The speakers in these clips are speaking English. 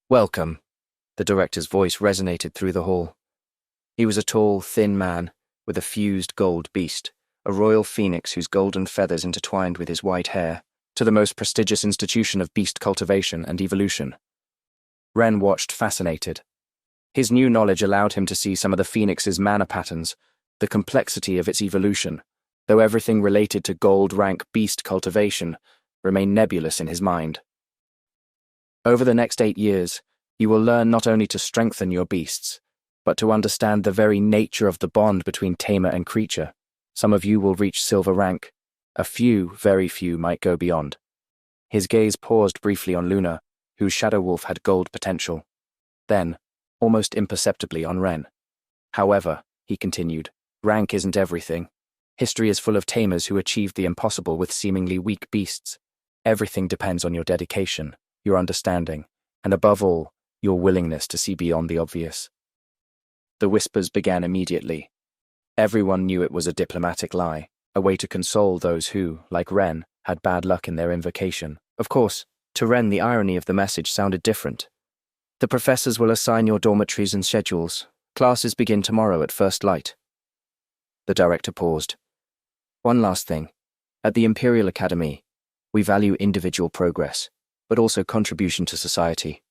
Welcome. The director's voice resonated through the hall. He was a tall, thin man with a fused gold beast, a royal phoenix whose golden feathers intertwined with his white hair, to the most prestigious institution of beast cultivation and evolution. Ren watched fascinated. His new knowledge allowed him to see some of the phoenix's mana patterns, the complexity of its evolution, though everything related to gold-rank beast cultivation remained nebulous in his mind. Over the next 8 years, you will learn not only to strengthen your beasts, but to understand the very nature of the bond between tamer and creature. Some of you will reach silver rank. A few, very few, might go beyond. His gaze paused briefly on Luna, whose Shadow Wolf had gold potential. Then, almost imperceptibly, on Ren. However, he continued, rank isn't everything. History is full of tamers who achieved the impossible with seemingly weak beasts. Everything depends on your dedication, your understanding, and above all, your willingness to see beyond the obvious. The whispers began immediately. Everyone knew it was a diplomatic lie, a way to console those who, like Ren, had bad luck in their invocation. Of course, to Ren the irony of the message sounded different. The professors will assign your dormitories and schedules. Classes begin tomorrow at first light. The director paused. One last thing. At the Imperial Academy, we value individual progress, but also contribution to society.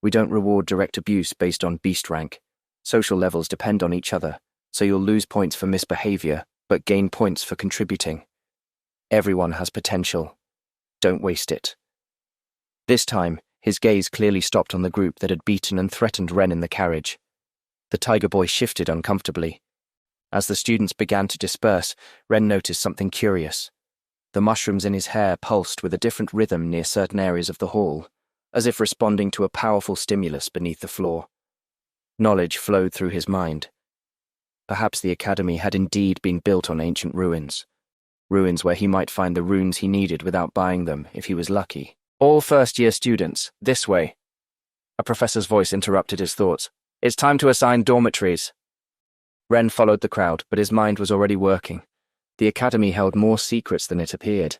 We don't reward direct abuse based on beast rank. Social levels depend on each other, so you'll lose points for misbehavior, but gain points for contributing. Everyone has potential. Don't waste it. This time, his gaze clearly stopped on the group that had beaten and threatened Ren in the carriage. The tiger boy shifted uncomfortably. As the students began to disperse, Ren noticed something curious. The mushrooms in his hair pulsed with a different rhythm near certain areas of the hall, as if responding to a powerful stimulus beneath the floor. Knowledge flowed through his mind. Perhaps the academy had indeed been built on ancient ruins where he might find the runes he needed without buying them if he was lucky. All first-year students, this way. A professor's voice interrupted his thoughts. It's time to assign dormitories. Ren followed the crowd, but his mind was already working. The academy held more secrets than it appeared,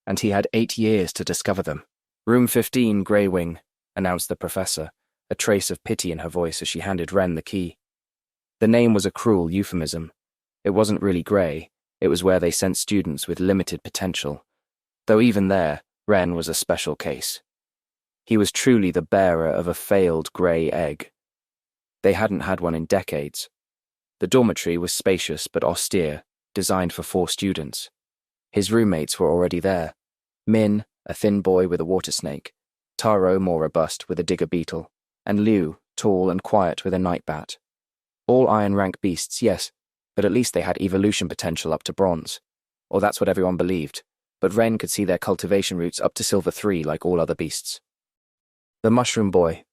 and he had 8 years to discover them. Room 15, Grey Wing, announced the professor, a trace of pity in her voice as she handed Ren the key. The name was a cruel euphemism. It wasn't really grey, it was where they sent students with limited potential. Though even there, Ren was a special case. He was truly the bearer of a failed grey egg. They hadn't had one in decades. The dormitory was spacious but austere, designed for 4 students. His roommates were already there. Min, a thin boy with a water snake, Taro, more robust, with a digger beetle, and Liu, tall and quiet with a night bat. All iron rank beasts, yes, but at least they had evolution potential up to bronze. Or that's what everyone believed, but Ren could see their cultivation routes up to silver 3 like all other beasts. The mushroom boy.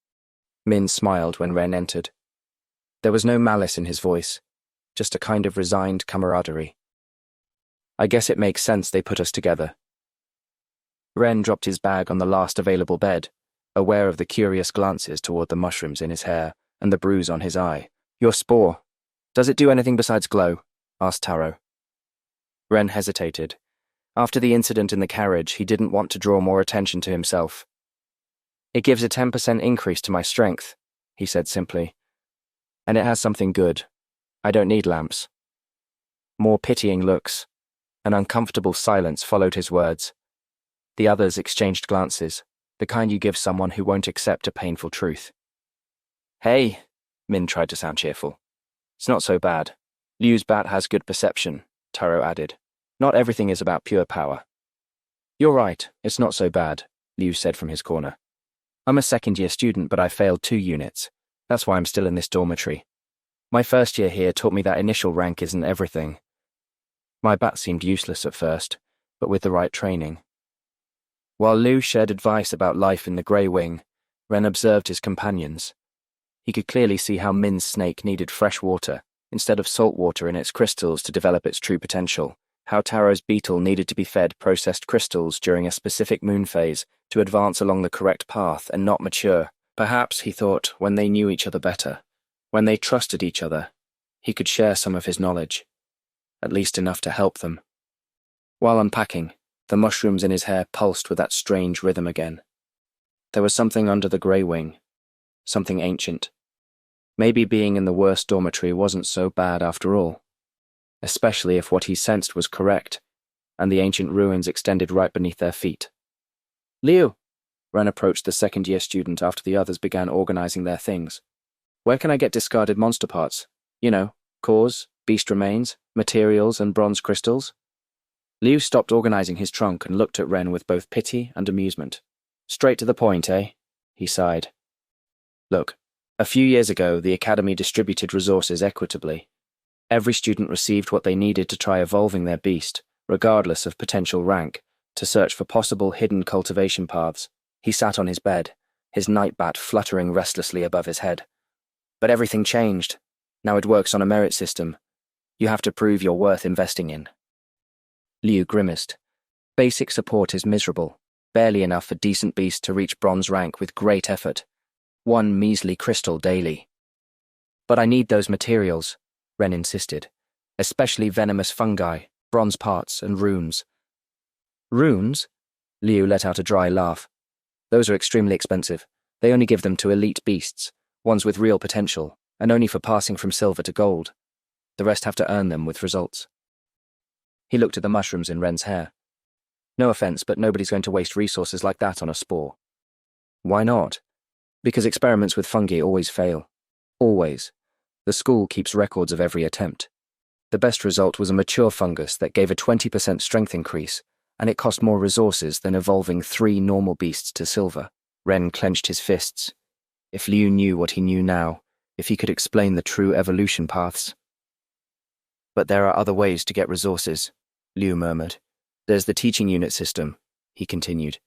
Min smiled when Ren entered. There was no malice in his voice, just a kind of resigned camaraderie. I guess it makes sense they put us together. Ren dropped his bag on the last available bed, aware of the curious glances toward the mushrooms in his hair and the bruise on his eye. Your spore. Does it do anything besides glow? Asked Taro. Ren hesitated. After the incident in the carriage, he didn't want to draw more attention to himself. It gives a 10% increase to my strength, he said simply. And it has something good. I don't need lamps. More pitying looks. An uncomfortable silence followed his words. The others exchanged glances, the kind you give someone who won't accept a painful truth. Hey, Min tried to sound cheerful. It's not so bad. Liu's bat has good perception, Taro added. Not everything is about pure power. You're right, it's not so bad, Liu said from his corner. I'm a second-year student, but I failed 2 units. That's why I'm still in this dormitory. My first year here taught me that initial rank isn't everything. My bat seemed useless at first, but with the right training. While Liu shared advice about life in the Grey Wing, Ren observed his companions. He could clearly see how Min's snake needed fresh water, instead of salt water in its crystals to develop its true potential, how Taro's beetle needed to be fed processed crystals during a specific moon phase to advance along the correct path and not mature. Perhaps, he thought, when they knew each other better, when they trusted each other, he could share some of his knowledge, at least enough to help them. While unpacking, the mushrooms in his hair pulsed with that strange rhythm again. There was something under the Grey Wing, something ancient. Maybe being in the worst dormitory wasn't so bad after all, especially if what he sensed was correct, and the ancient ruins extended right beneath their feet. Liu! Ren approached the second-year student after the others began organizing their things. Where can I get discarded monster parts? You know, cores, beast remains, materials, and bronze crystals? Liu stopped organizing his trunk and looked at Ren with both pity and amusement. Straight to the point, eh? He sighed. Look, a few years ago, the Academy distributed resources equitably. Every student received what they needed to try evolving their beast, regardless of potential rank, to search for possible hidden cultivation paths. He sat on his bed, his night bat fluttering restlessly above his head. But everything changed. Now it works on a merit system. You have to prove you're worth investing in. Liu grimaced. Basic support is miserable, barely enough for decent beasts to reach bronze rank with great effort. 1 measly crystal daily. But I need those materials, Ren insisted, especially venomous fungi, bronze parts, and runes. Runes? Liu let out a dry laugh. Those are extremely expensive. They only give them to elite beasts, ones with real potential, and only for passing from silver to gold. The rest have to earn them with results. He looked at the mushrooms in Ren's hair. No offense, but nobody's going to waste resources like that on a spore. Why not? Because experiments with fungi always fail. Always. The school keeps records of every attempt. The best result was a mature fungus that gave a 20% strength increase, and it cost more resources than evolving 3 normal beasts to silver. Ren clenched his fists. If Liu knew what he knew now, if he could explain the true evolution paths. But there are other ways to get resources, Liu murmured. There's the teaching unit system, he continued.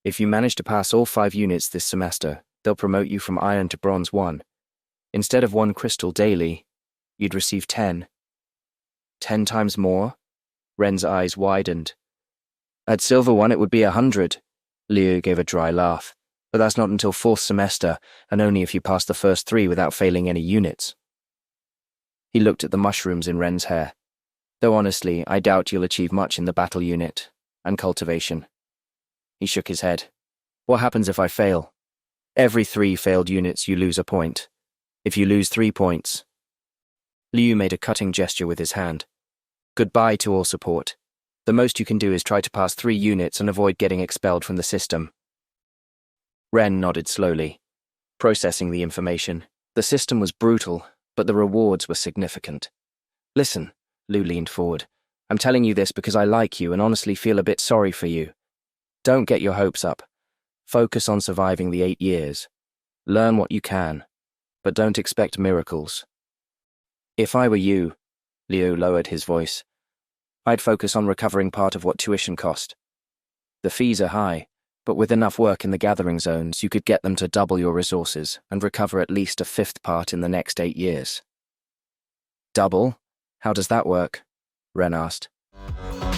If you manage to pass all 5 units this semester, they'll promote you from Iron to Bronze 1. Instead of 1 crystal daily, you'd receive 10. 10 times more? Ren's eyes widened. At Silver 1 it would be 100. Liu gave a dry laugh. But that's not until 4th semester, and only if you pass the first 3 without failing any units. He looked at the mushrooms in Ren's hair. Though honestly, I doubt you'll achieve much in the battle unit and cultivation. He shook his head. What happens if I fail? Every 3 failed units you lose a point. If you lose 3 points... Liu made a cutting gesture with his hand. Goodbye to all support. The most you can do is try to pass 3 units and avoid getting expelled from the system. Ren nodded slowly, processing the information. The system was brutal, but the rewards were significant. Listen, Liu leaned forward. I'm telling you this because I like you and honestly feel a bit sorry for you. Don't get your hopes up. Focus on surviving the 8 years. Learn what you can, but don't expect miracles. If I were you, Liu lowered his voice, I'd focus on recovering part of what tuition cost. The fees are high, but with enough work in the gathering zones, you could get them to double your resources and recover at least a 5th part in the next 8 years. Double? How does that work? Ren asked.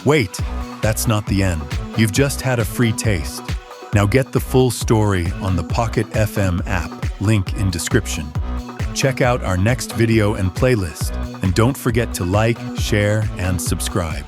Wait, that's not the end. You've just had a free taste. Now get the full story on the Pocket FM app, link in description. Check out our next video and playlist, and don't forget to like, share, and subscribe.